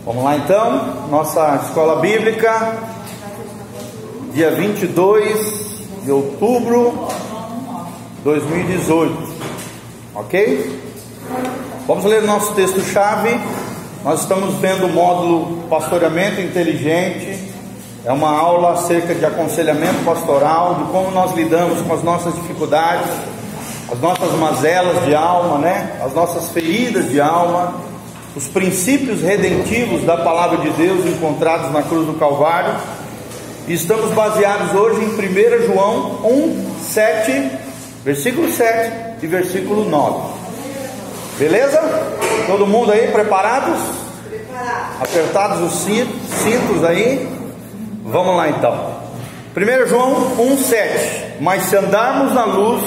Vamos lá então, nossa escola bíblica, dia 22 de outubro de 2018, ok? Vamos ler o nosso texto-chave. Nós estamos vendo o módulo Pastoreamento Inteligente. É uma aula acerca de aconselhamento pastoral, de como nós lidamos com as nossas dificuldades, as nossas mazelas de alma, né? As nossas feridas de alma, os princípios redentivos da palavra de Deus encontrados na cruz do Calvário. E estamos baseados hoje em 1 João 1:7, versículo 7 e versículo 9. Beleza? Todo mundo aí preparados? Apertados os cintos aí? Vamos lá então. 1 João 1:7. Mas se andarmos na luz,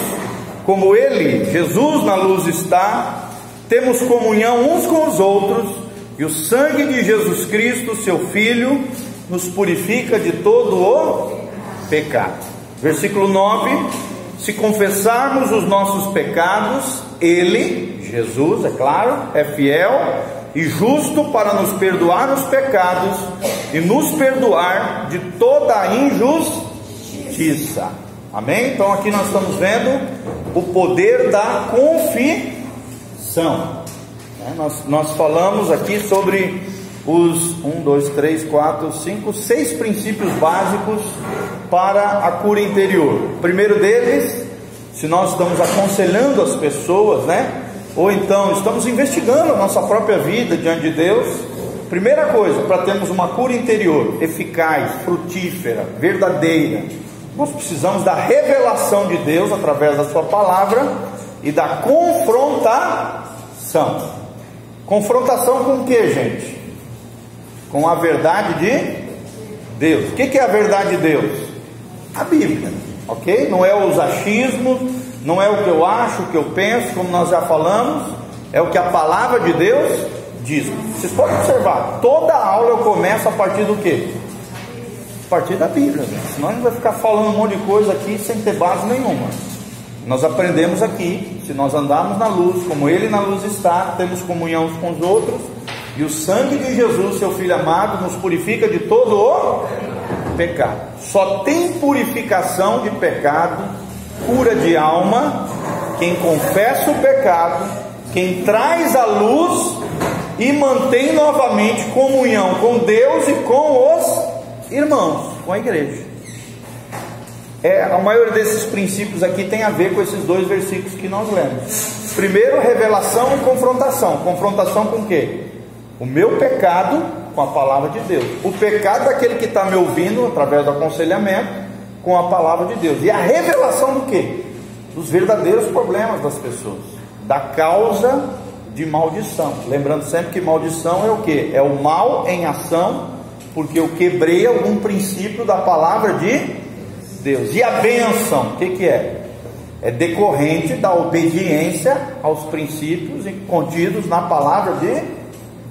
como Ele, Jesus, na luz está, temos comunhão uns com os outros, e o sangue de Jesus Cristo, seu Filho, nos purifica de todo o pecado. Versículo 9. Se confessarmos os nossos pecados, Ele, Jesus, é claro, é fiel e justo para nos perdoar os pecados e nos perdoar de toda a injustiça. Amém? Então aqui nós estamos vendo o poder da confissão. Nós falamos aqui sobre os 6 princípios básicos para a cura interior. O primeiro deles, se nós estamos aconselhando as pessoas, né? Ou então estamos investigando a nossa própria vida diante de Deus, primeira coisa, para termos uma cura interior eficaz, frutífera, verdadeira, nós precisamos da revelação de Deus através da sua palavra e da confrontação. Confrontação com o que, gente? Com a verdade de Deus. O que é a verdade de Deus? A Bíblia, ok? Não é os achismos, não é o que eu acho, o que eu penso, como nós já falamos, é o que a palavra de Deus diz. Vocês podem observar, toda aula eu começo a partir do quê? A partir da Bíblia, né? Senão a gente vai ficar falando um monte de coisa aqui sem ter base nenhuma. Nós aprendemos aqui, se nós andarmos na luz, como Ele na luz está, temos comunhão uns com os outros, e o sangue de Jesus, seu Filho amado, nos purifica de todo o pecado. Só tem purificação de pecado, cura de alma, quem confessa o pecado, quem traz a luz e mantém novamente comunhão com Deus e com os irmãos, com a igreja. A maioria desses princípios aqui tem a ver com esses dois versículos que nós lemos. Primeiro, revelação e confrontação. Confrontação com o quê? O meu pecado com a palavra de Deus. O pecado daquele que está me ouvindo através do aconselhamento com a palavra de Deus. E a revelação do quê? Dos verdadeiros problemas das pessoas, da causa de maldição. Lembrando sempre que maldição é o quê? É o mal em ação, porque eu quebrei algum princípio da palavra de Deus. E a bênção, o que é? É decorrente da obediência aos princípios contidos na palavra de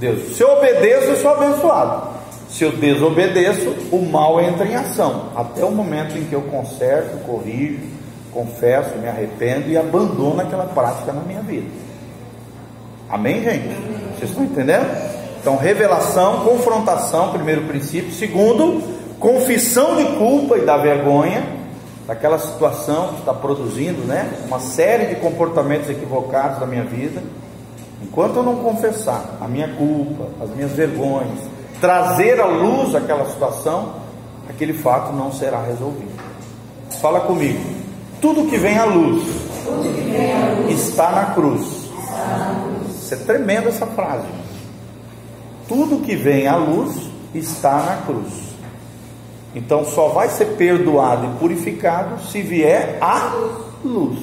Deus. Se eu obedeço, eu sou abençoado. Se eu desobedeço, o mal entra em ação, até o momento em que eu conserto, corrijo, confesso, me arrependo e abandono aquela prática na minha vida. Amém, gente? Vocês estão entendendo? Então, revelação, confrontação, primeiro princípio. Segundo, confissão de culpa e da vergonha, daquela situação que está produzindo, né, uma série de comportamentos equivocados na minha vida. Enquanto eu não confessar a minha culpa, as minhas vergonhas, trazer à luz aquela situação, aquele fato não será resolvido. Fala comigo. Tudo que vem à luz está na cruz. Isso é tremenda essa frase. Tudo que vem à luz está na cruz. Então só vai ser perdoado e purificado se vier à luz.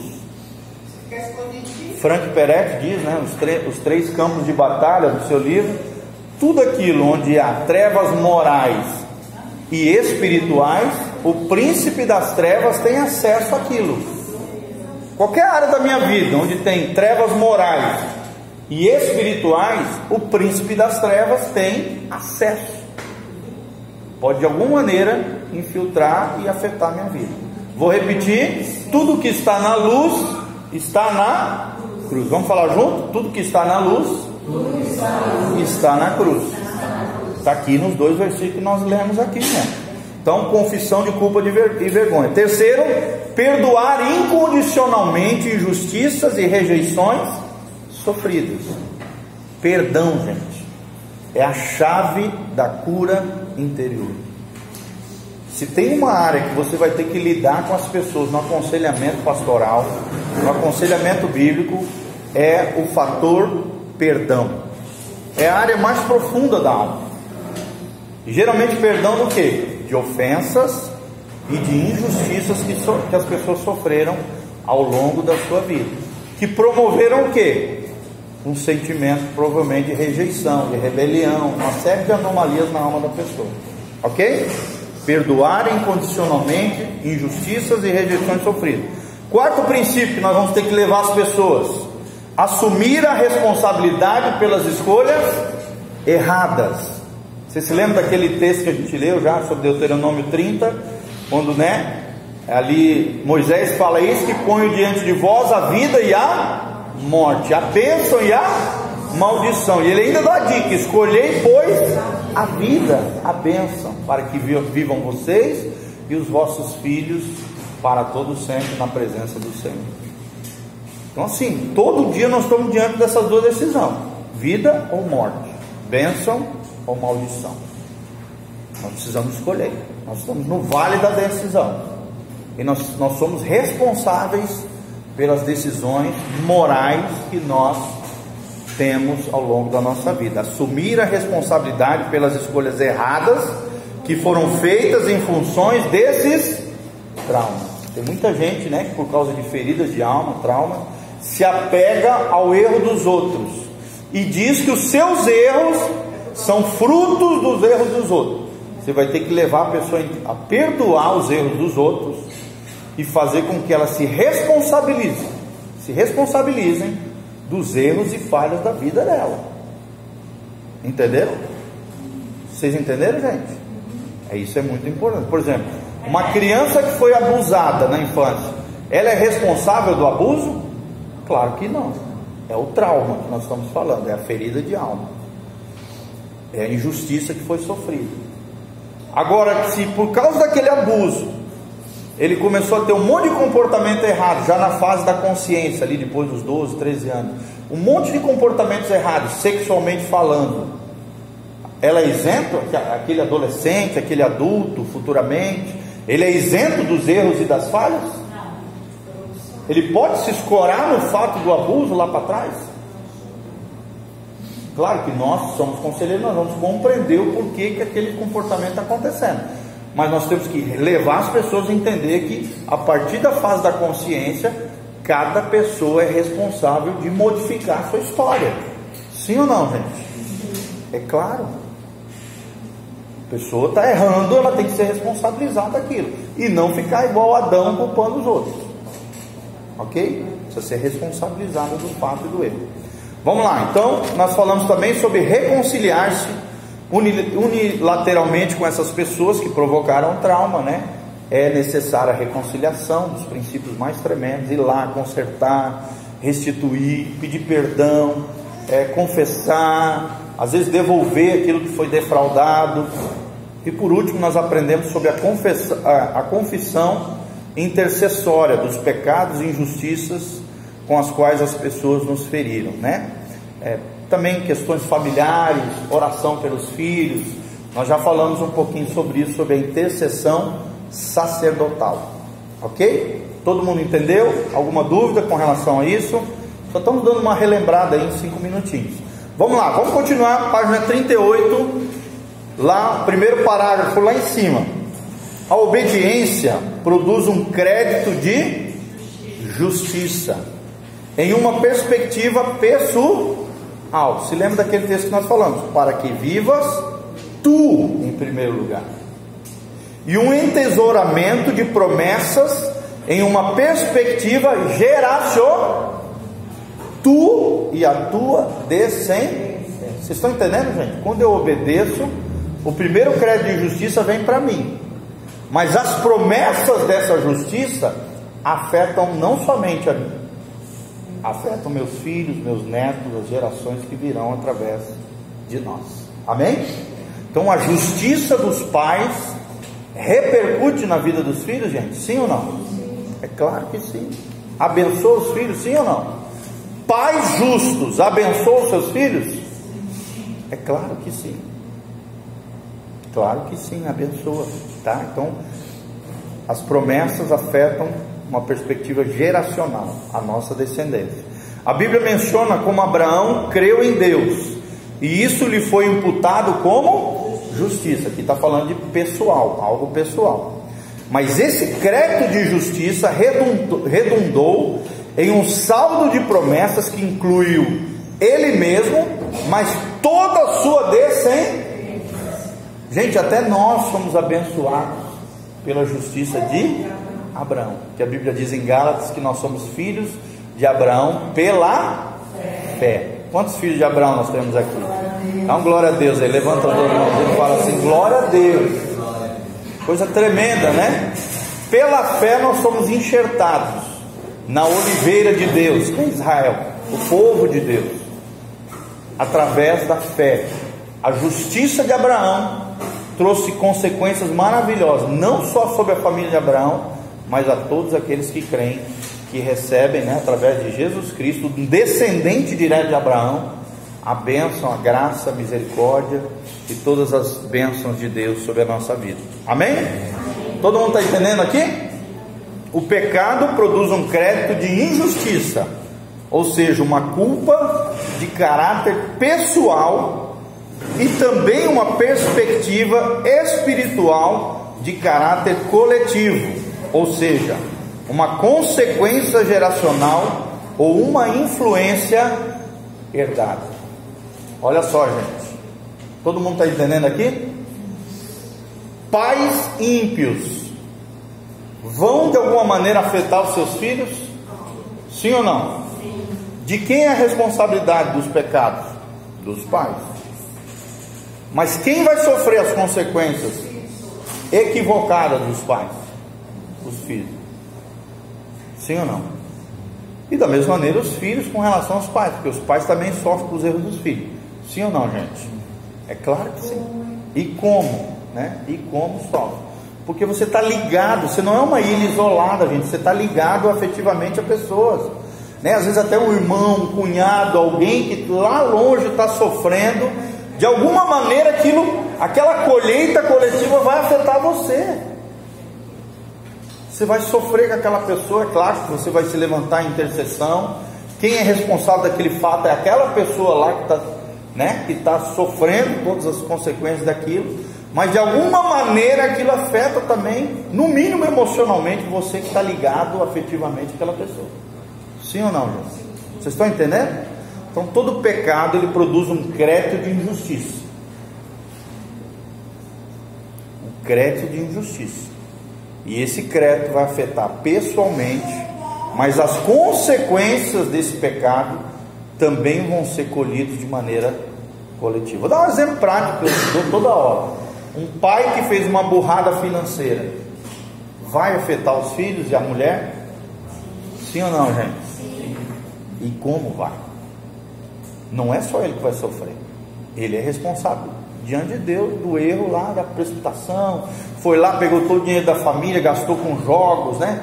Frank Perez diz, né, os três campos de batalha do seu livro: tudo aquilo onde há trevas morais e espirituais, o príncipe das trevas tem acesso àquilo. Qualquer área da minha vida onde tem trevas morais e espirituais, o príncipe das trevas tem acesso. Pode de alguma maneira infiltrar e afetar a minha vida. Vou repetir: tudo que está na luz está na cruz. Vamos falar junto? Tudo que está na luz está na cruz. Está aqui nos 2 versículos que nós lemos aqui, né? Então, confissão de culpa e vergonha. Terceiro, perdoar incondicionalmente injustiças e rejeições sofridas. Perdão, gente, é a chave da cura interior. Se tem uma área que você vai ter que lidar com as pessoas no aconselhamento pastoral, no aconselhamento bíblico, é o fator perdão. É a área mais profunda da alma. E geralmente perdão do quê? De ofensas e de injustiças que as pessoas sofreram ao longo da sua vida, que promoveram o quê? Um sentimento provavelmente de rejeição, de rebelião, uma série de anomalias na alma da pessoa. Ok? Perdoar incondicionalmente injustiças e rejeições sofridas. Quarto princípio que nós vamos ter que levar as pessoas: assumir a responsabilidade pelas escolhas erradas. Você se lembra daquele texto que a gente leu já sobre Deuteronômio 30, quando, ali Moisés fala isso, que ponho diante de vós a vida e a morte, a bênção e a maldição. E ele ainda dá a dica: escolhei, pois, a vida, a bênção, para que vivam vocês e os vossos filhos para todo sempre na presença do Senhor. Então, assim, todo dia nós estamos diante dessas 2 decisões: vida ou morte, bênção ou maldição. Nós precisamos escolher. Nós estamos no vale da decisão, e nós somos responsáveis pelas decisões morais que nós temos ao longo da nossa vida. Assumir a responsabilidade pelas escolhas erradas que foram feitas em funções desses traumas. Tem muita gente, que por causa de feridas de alma, trauma, se apega ao erro dos outros e diz que os seus erros são frutos dos erros dos outros. Você vai ter que levar a pessoa a perdoar os erros dos outros e fazer com que ela se responsabilizem dos erros e falhas da vida dela. Entenderam? Vocês entenderam, gente? Isso é muito importante. Por exemplo, uma criança que foi abusada na infância, ela é responsável do abuso? Claro que não. É o trauma que nós estamos falando, é a ferida de alma, é a injustiça que foi sofrida. Agora, se por causa daquele abuso ele começou a ter um monte de comportamento errado, já na fase da consciência, ali depois dos 12, 13 anos, um monte de comportamentos errados, sexualmente falando, ela é isento, aquele adolescente, aquele adulto, futuramente, ele é isento dos erros e das falhas? Ele pode se escorar no fato do abuso lá para trás? Claro que nós somos conselheiros, nós vamos compreender o porquê que aquele comportamento está acontecendo, mas nós temos que levar as pessoas a entender que a partir da fase da consciência, cada pessoa é responsável de modificar a sua história. Sim ou não, gente? É claro. A pessoa está errando, ela tem que ser responsabilizada daquilo e não ficar igual Adão culpando os outros. Ok? Precisa ser responsabilizada do fato e do erro. Vamos lá, então nós falamos também sobre reconciliar-se unilateralmente com essas pessoas que provocaram trauma, É necessária a reconciliação dos princípios mais tremendos: ir lá, consertar, restituir, pedir perdão, confessar, às vezes devolver aquilo que foi defraudado. E por último, nós aprendemos sobre a confissão intercessória dos pecados e injustiças com as quais as pessoas nos feriram, também questões familiares, oração pelos filhos. Nós já falamos um pouquinho sobre isso, sobre a intercessão sacerdotal. Ok? Todo mundo entendeu? Alguma dúvida com relação a isso? Só estamos dando uma relembrada aí em 5 minutinhos. Vamos lá, vamos continuar, página 38, lá, primeiro parágrafo lá em cima. A obediência produz um crédito de justiça em uma perspectiva pessoal. Se lembra daquele texto que nós falamos? Para que vivas tu em primeiro lugar. E um entesouramento de promessas em uma perspectiva geracional. Tu e a tua descendência. Vocês estão entendendo, gente? Quando eu obedeço, o primeiro crédito de justiça vem para mim, mas as promessas dessa justiça afetam não somente a mim, afetam meus filhos, meus netos, as gerações que virão através de nós. Amém? Então a justiça dos pais repercute na vida dos filhos, gente? Sim ou não? É claro que sim. Abençoa os filhos, sim ou não? Pais justos abençoam os seus filhos? É claro que sim. Claro que sim, abençoa, tá? Então as promessas afetam uma perspectiva geracional, a nossa descendência. A Bíblia menciona como Abraão creu em Deus, e isso lhe foi imputado como justiça. Aqui está falando de pessoal, algo pessoal. Mas esse crédito de justiça redundou em um saldo de promessas que incluiu ele mesmo, mas toda a sua descendência. Gente, até nós somos abençoados pela justiça de Abraão, que a Bíblia diz em Gálatas que nós somos filhos de Abraão pela fé. Quantos filhos de Abraão nós temos aqui? Então glória a Deus aí, levanta as duas mãos e fala assim: glória a Deus. Coisa tremenda, né? Pela fé nós somos enxertados na oliveira de Deus, que é Israel, o povo de Deus, através da fé. A justiça de Abraão trouxe consequências maravilhosas, não só sobre a família de Abraão, mas a todos aqueles que creem, que recebem, né, através de Jesus Cristo, um descendente direto de Abraão, a bênção, a graça, a misericórdia e todas as bênçãos de Deus sobre a nossa vida. Amém? Todo mundo está entendendo aqui? O pecado produz um crédito de injustiça, ou seja, uma culpa de caráter pessoal, e também uma perspectiva espiritual de caráter coletivo, ou seja, uma consequência geracional ou uma influência herdada. Olha só, gente, todo mundo está entendendo aqui? Pais ímpios vão de alguma maneira afetar os seus filhos? Sim ou não? De quem é a responsabilidade dos pecados? Dos pais. Mas quem vai sofrer as consequências equivocadas dos pais? Os filhos. Sim ou não? E da mesma maneira os filhos com relação aos pais, porque os pais também sofrem com os erros dos filhos. Sim ou não, gente? É claro que sim. E como? Né? E como sofre? Porque você está ligado, você não é uma ilha isolada, gente. Você está ligado afetivamente a pessoas, né? Às vezes até um irmão, um cunhado, alguém que lá longe está sofrendo. De alguma maneira aquela colheita coletiva vai afetar você. Você vai sofrer com aquela pessoa. É claro que você vai se levantar em intercessão. Quem é responsável daquele fato é aquela pessoa lá que está, né, que está sofrendo todas as consequências daquilo. Mas de alguma maneira aquilo afeta também, no mínimo emocionalmente, você que está ligado afetivamente àquela pessoa. Sim ou não, gente? Vocês estão entendendo? Então todo pecado ele produz um crédito de injustiça. Um crédito de injustiça. E esse crédito vai afetar pessoalmente, mas as consequências desse pecado também vão ser colhidas de maneira coletiva. Vou dar um exemplo prático, eu dou toda hora. Um pai que fez uma burrada financeira vai afetar os filhos e a mulher? Sim ou não, gente? Sim. E como vai? Não é só ele que vai sofrer, ele é responsável diante de Deus do erro lá da precipitação. Foi lá, pegou todo o dinheiro da família, gastou com jogos, né?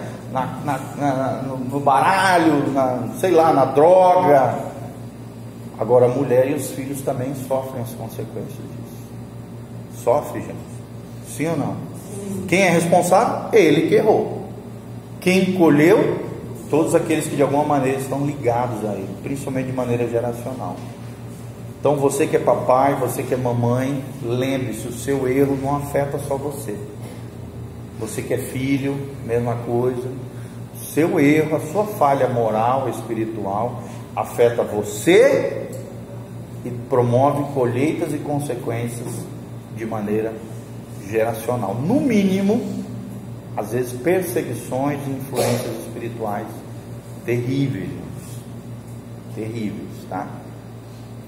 No baralho, sei lá, na droga. Agora a mulher e os filhos também sofrem as consequências disso. Sofre, gente. Sim ou não? Sim. Quem é responsável? Ele que errou. Quem colheu? Todos aqueles que de alguma maneira estão ligados a ele, principalmente de maneira geracional. Então você que é papai, você que é mamãe, lembre-se, o seu erro não afeta só você. Você que é filho, mesma coisa. Seu erro, a sua falha moral, espiritual, afeta você e promove colheitas e consequências de maneira geracional. No mínimo, às vezes perseguições e influências espirituais terríveis, tá?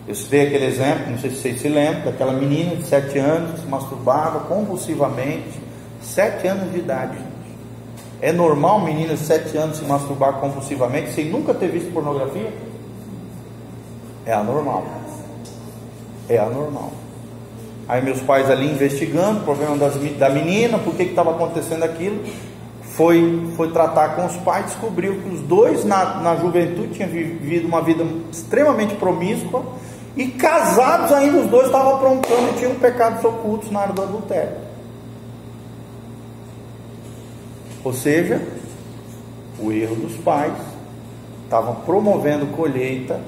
Eu citei aquele exemplo, não sei se vocês se lembram, daquela menina de 7 anos que se masturbava compulsivamente, 7 anos de idade, gente. É normal menina de 7 anos se masturbar compulsivamente sem nunca ter visto pornografia? É anormal. É anormal. Aí meus pais ali investigando o problema da menina, por que estava acontecendo aquilo. Foi tratar com os pais, descobriu que os dois na juventude tinham vivido uma vida extremamente promíscua, e casados ainda, os dois estavam aprontando e tinham pecados ocultos na área do adultério. Ou seja, o erro dos pais estava promovendo colheita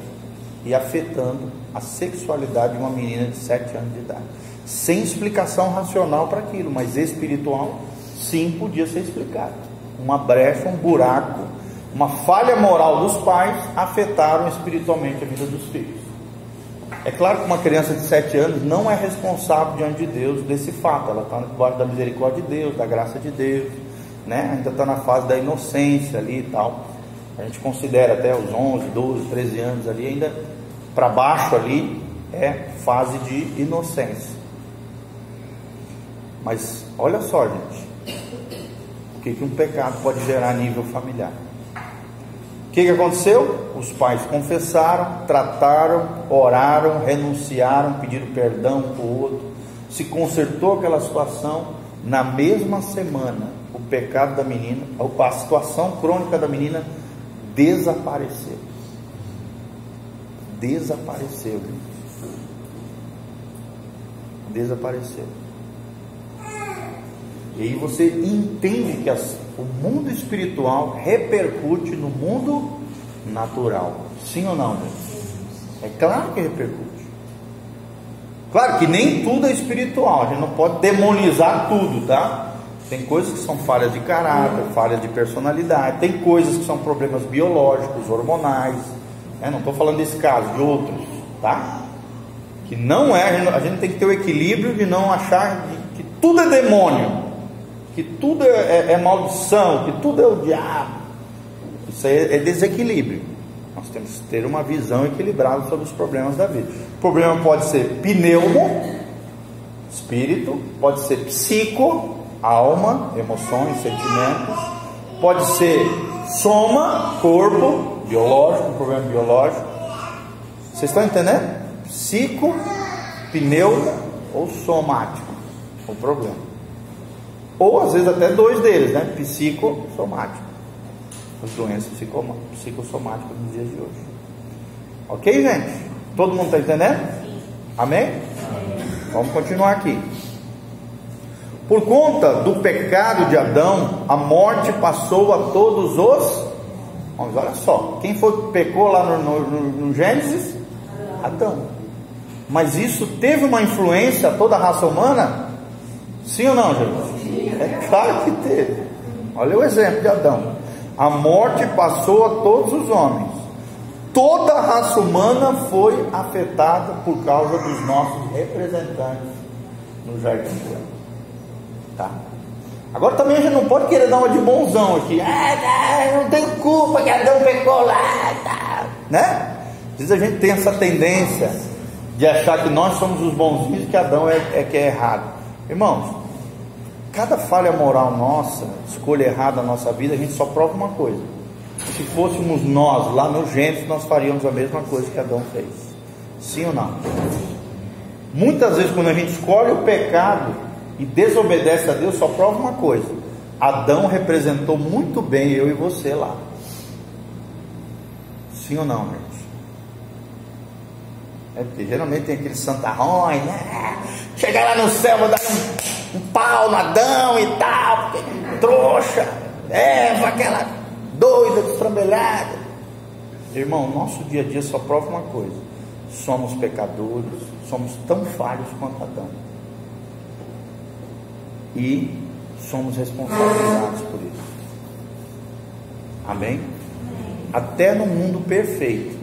e afetando a sexualidade de uma menina de 7 anos de idade, sem explicação racional para aquilo, mas espiritual sim podia ser explicado. Uma brecha, um buraco, uma falha moral dos pais afetaram espiritualmente a vida dos filhos. É claro que uma criança de 7 anos não é responsável diante de Deus desse fato. Ela está debaixo da misericórdia de Deus, da graça de Deus, né? Ainda está na fase da inocência ali e tal. A gente considera até os 11, 12, 13 anos ali, ainda para baixo ali é fase de inocência. Mas olha só, gente, o que um pecado pode gerar a nível familiar. O que aconteceu? Os pais confessaram, trataram, oraram, renunciaram, pediram perdão um para o outro, se consertou aquela situação. Na mesma semana, o pecado da menina, a situação crônica da menina desapareceu. Desapareceu. E aí você entende que o mundo espiritual repercute no mundo natural. Sim ou não, gente? É claro que repercute. Claro que nem tudo é espiritual. A gente não pode demonizar tudo, tá? Tem coisas que são falhas de caráter, falhas de personalidade. Tem coisas que são problemas biológicos, hormonais, né? Não estou falando desse caso, de outros, tá? Que não é, a gente tem que ter o equilíbrio de não achar que tudo é demônio, que tudo é maldição, que tudo é o diabo. Isso aí é desequilíbrio. Nós temos que ter uma visão equilibrada sobre os problemas da vida. O problema pode ser pneumo, espírito, pode ser psico, alma, emoções, sentimentos, pode ser soma, corpo, biológico, um problema biológico. Vocês estão entendendo? Psico, pneumo ou somático, o problema. Ou às vezes até dois deles, né? Psicosomático, as doenças psicossomáticas nos dias de hoje. Ok, gente? Todo mundo está entendendo? Amém? Amém? Vamos continuar aqui. Por conta do pecado de Adão, a morte passou a todos os homens. Olha só, quem foi que pecou lá no Gênesis? Adão. Mas isso teve uma influência a toda a raça humana? Sim ou não, gente? É claro que teve. Olha o exemplo de Adão. A morte passou a todos os homens. Toda a raça humana foi afetada por causa dos nossos representantes no jardim do Éden. Tá? Agora também a gente não pode querer dar uma de bonzão aqui. Não tem culpa que Adão pecou lá, tá? Né? Às vezes a gente tem essa tendência de achar que nós somos os bonzinhos e que Adão é que é errado. Irmãos, cada falha moral nossa, escolha errada na nossa vida, a gente só prova uma coisa: se fôssemos nós lá no Gênesis, nós faríamos a mesma coisa que Adão fez. Sim ou não? Muitas vezes quando a gente escolhe o pecado e desobedece a Deus, só prova uma coisa: Adão representou muito bem eu e você lá. Sim ou não, gente? É porque geralmente tem aqueles santarrões, né? Chegar lá no céu, vou dar um pau no Adão e tal, porque trouxa, Eva, aquela doida, destrambelhada. Irmão, nosso dia a dia só prova uma coisa: somos pecadores, somos tão falhos quanto Adão, e somos responsabilizados por isso. Amém? Até no mundo perfeito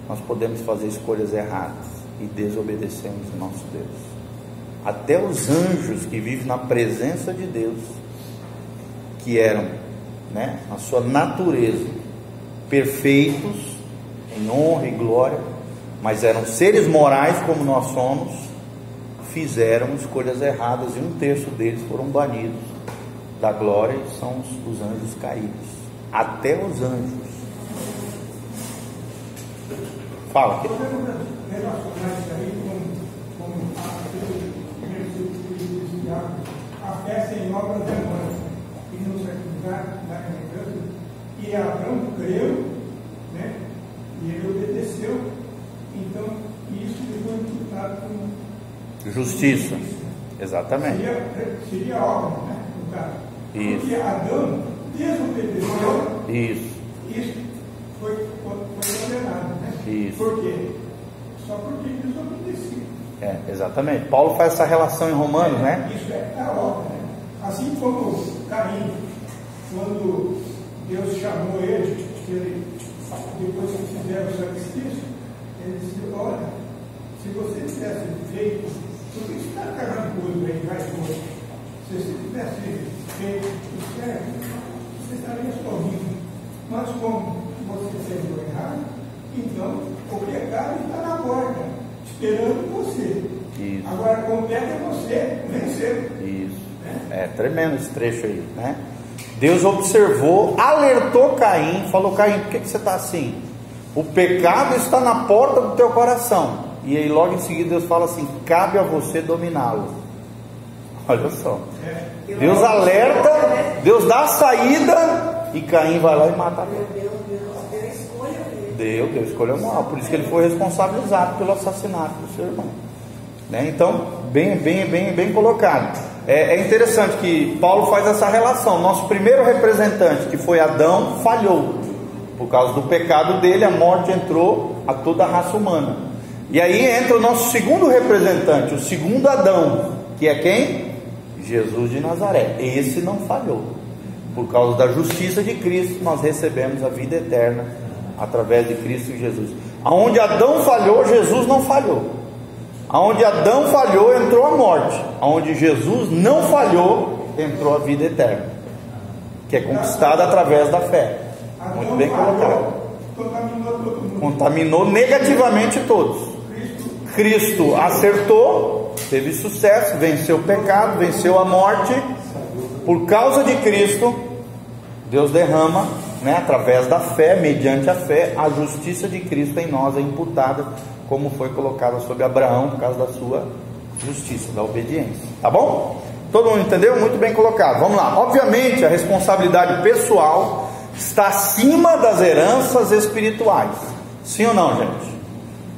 nós podemos fazer escolhas erradas e desobedecemos o nosso Deus. Até os anjos que vivem na presença de Deus, que eram, né, na sua natureza, perfeitos, em honra e glória, mas eram seres morais como nós somos, fizeram escolhas erradas, e 1/3 deles foram banidos da glória, e são os anjos caídos. Até os anjos. Fala. obras humanas, e não sacrificar na criança. E Abraão creu, né? E ele obedeceu. Então, isso lhe foi imputado como justiça. Exatamente. Seria obra, né? No caso. Isso. Porque Adão desobedeceu. Isso. Isso foi condenado, né? Isso. Por quê? Só porque desobedecia. Exatamente. Paulo faz essa relação em Romanos, né? Isso é a obra, né? Assim como Caim, quando Deus chamou ele, depois que fizeram o sacrifício, ele disse: olha, se você tivesse feito, porque isso está cagando coisa aí, vai coisa. Se você tivesse feito o certo, você estaria sozinho. Mas como você fez o errado, então o pecado está na porta, esperando você. Isso. Agora compete a você vencer. Isso. Tremendo esse trecho aí, né? Deus observou, alertou Caim, falou: Caim, por que você está assim? O pecado está na porta do teu coração. E aí logo em seguida Deus fala assim: cabe a você dominá-lo. Olha só, Deus alerta, Deus dá a saída, e Caim vai lá e mata ele. Deus escolheu mal, por isso que ele foi responsabilizado pelo assassinato do seu irmão, né? Então, bem colocado. É interessante que Paulo faz essa relação. Nosso primeiro representante, que foi Adão, falhou. Por causa do pecado dele, a morte entrou a toda a raça humana. E aí entra o nosso segundo representante, o segundo Adão, que é quem? Jesus de Nazaré. Esse não falhou. Por causa da justiça de Cristo, nós recebemos a vida eterna através de Cristo Jesus. Aonde Adão falhou, Jesus não falhou. Aonde Adão falhou, entrou a morte. Aonde Jesus não falhou, entrou a vida eterna, que é conquistada através da fé. Muito bem colocado. Contaminou negativamente todos. Cristo acertou, teve sucesso, venceu o pecado, venceu a morte. Por causa de Cristo, Deus derrama, né, através da fé, mediante a fé, a justiça de Cristo em nós é imputada, como foi colocada sobre Abraão por causa da sua justiça, da obediência. Tá bom? Todo mundo entendeu? Muito bem colocado. Vamos lá. Obviamente a responsabilidade pessoal está acima das heranças espirituais. Sim ou não, gente?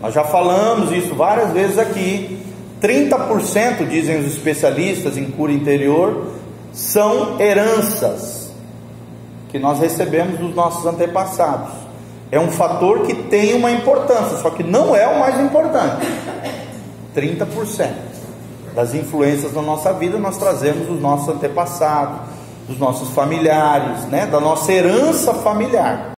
Nós já falamos isso várias vezes aqui. 30%, dizem os especialistas em cura interior, são heranças que nós recebemos dos nossos antepassados. É um fator que tem uma importância, só que não é o mais importante. 30% das influências da nossa vida nós trazemos dos nossos antepassados, dos nossos familiares, né? Da nossa herança familiar.